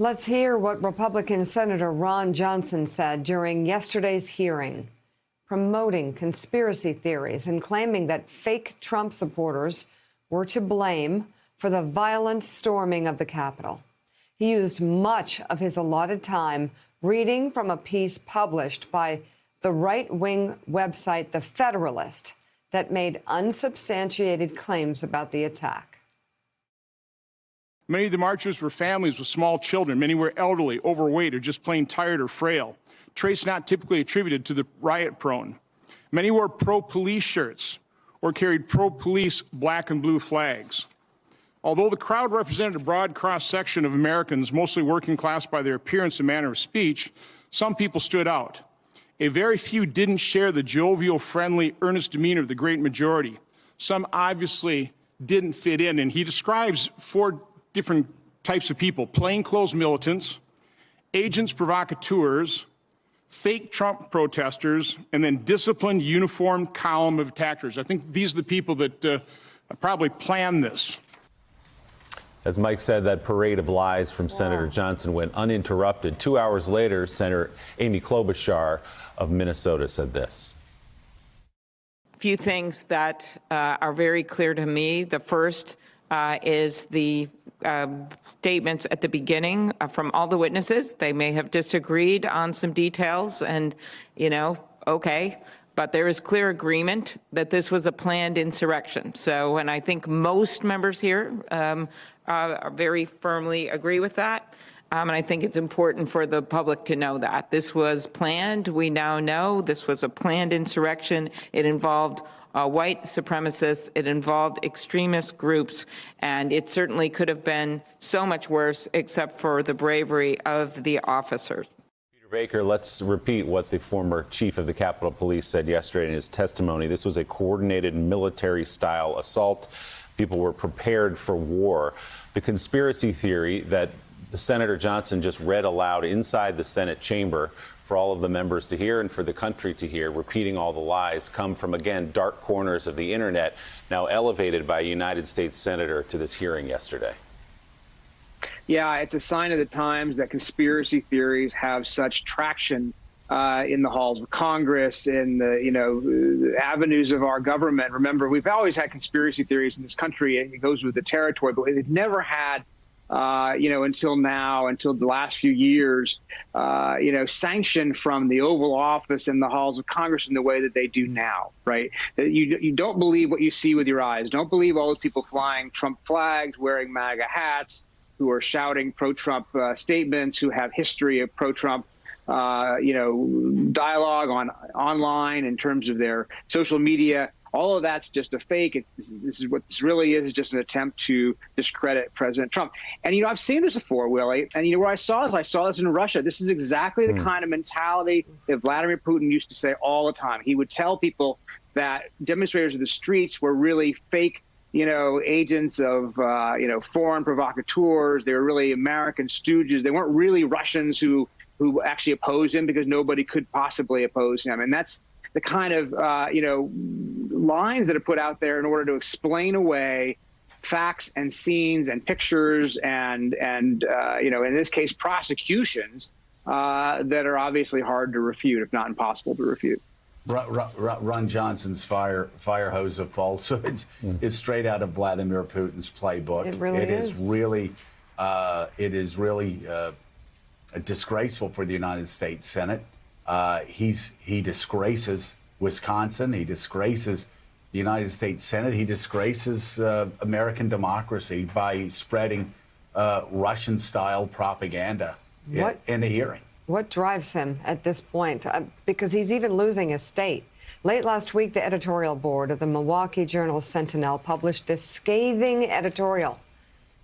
Let's hear what Republican Senator Ron Johnson said during yesterday's hearing, promoting conspiracy theories and claiming that fake Trump supporters were to blame for the violent storming of the Capitol. He used much of his allotted time reading from a piece published by the right-wing website The Federalist that made unsubstantiated claims about the attack. Many of the marchers were families with small children. Many were elderly, overweight, or just plain tired or frail, traits not typically attributed to the riot-prone. Many wore pro-police shirts or carried pro-police black and blue flags. Although the crowd represented a broad cross-section of Americans, mostly working class by their appearance and manner of speech, some people stood out. A very few didn't share the jovial, friendly, earnest demeanor of the great majority. Some obviously didn't fit in, and he describes four different types of people: plainclothes militants, agents provocateurs, fake Trump protesters, and then disciplined, uniformed column of attackers. I think these are the people that probably planned this. As Mike said, that parade of lies from Senator Johnson went uninterrupted. 2 hours later, Senator Amy Klobuchar of Minnesota said this. A few things that are very clear to me. The first is the statements at the beginning from all the witnesses. They may have disagreed on some details, and, okay. But there is clear agreement that this was a planned insurrection. So, and I think most members here very firmly agree with that. And I think it's important for the public to know that. This was planned. We now know this was a planned insurrection. It involved white supremacists. It involved extremist groups. And it certainly could have been so much worse except for the bravery of the officers. Baker, let's repeat what the former chief of the Capitol Police said yesterday in his testimony. This was a coordinated military-style assault. People were prepared for war. The conspiracy theory that the Senator Johnson just read aloud inside the Senate chamber for all of the members to hear and for the country to hear, repeating all the lies, come from, again, dark corners of the internet, now elevated by a United States senator to this hearing yesterday. Yeah, it's a sign of the times that conspiracy theories have such traction in the halls of Congress, in the avenues of our government. Remember, we've always had conspiracy theories in this country. It goes with the territory, but they've never had, until now, until the last few years, sanction from the Oval Office and the halls of Congress in the way that they do now, right? That you don't believe what you see with your eyes. Don't believe all those people flying Trump flags, wearing MAGA hats, who are shouting pro-Trump statements, who have history of pro-Trump, dialogue online in terms of their social media. All of that's just a fake. This is what this really is just an attempt to discredit President Trump. And, I've seen this before, Willie. And, what I saw this in Russia. This is exactly the kind of mentality that Vladimir Putin used to say all the time. He would tell people that demonstrators in the streets were really fake agents of, foreign provocateurs. They were really American stooges. They weren't really Russians who actually opposed him, because nobody could possibly oppose him. And that's the kind of, lines that are put out there in order to explain away facts and scenes and pictures and in this case, prosecutions that are obviously hard to refute, if not impossible to refute. Ron Johnson's fire hose of falsehoods is straight out of Vladimir Putin's playbook. It really is. It is really disgraceful for the United States Senate. He disgraces Wisconsin. He disgraces the United States Senate. He disgraces American democracy by spreading Russian-style propaganda in a hearing. What drives him at this point? Because he's even losing his state. Late last week, the editorial board of the Milwaukee Journal-Sentinel published this scathing editorial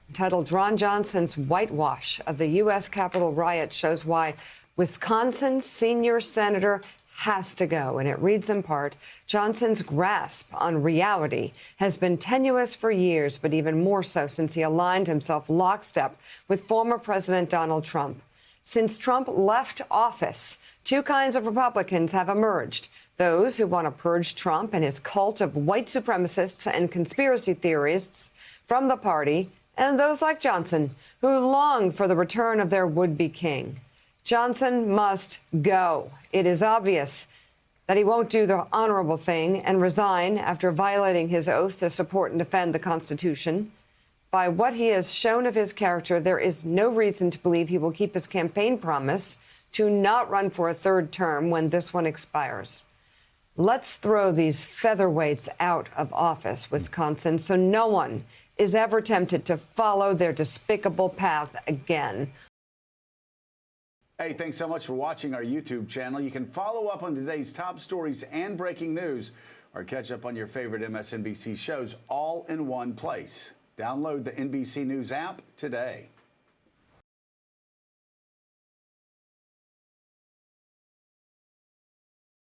entitled "Ron Johnson's Whitewash of the U.S. Capitol Riot Shows Why Wisconsin's Senior Senator Has to Go." And it reads in part, "Johnson's grasp on reality has been tenuous for years, but even more so since he aligned himself lockstep with former President Donald Trump. Since Trump left office, two kinds of Republicans have emerged: those who want to purge Trump and his cult of white supremacists and conspiracy theorists from the party, and those like Johnson who long for the return of their would-be king. Johnson must go. It is obvious that he won't do the honorable thing and resign after violating his oath to support and defend the Constitution. By what he has shown of his character, there is no reason to believe he will keep his campaign promise to not run for a third term when this one expires. Let's throw these featherweights out of office, Wisconsin, so no one is ever tempted to follow their despicable path again. Hey, thanks so much for watching our YouTube channel. You can follow up on today's top stories and breaking news, or catch up on your favorite MSNBC shows all in one place. Download the NBC News app today.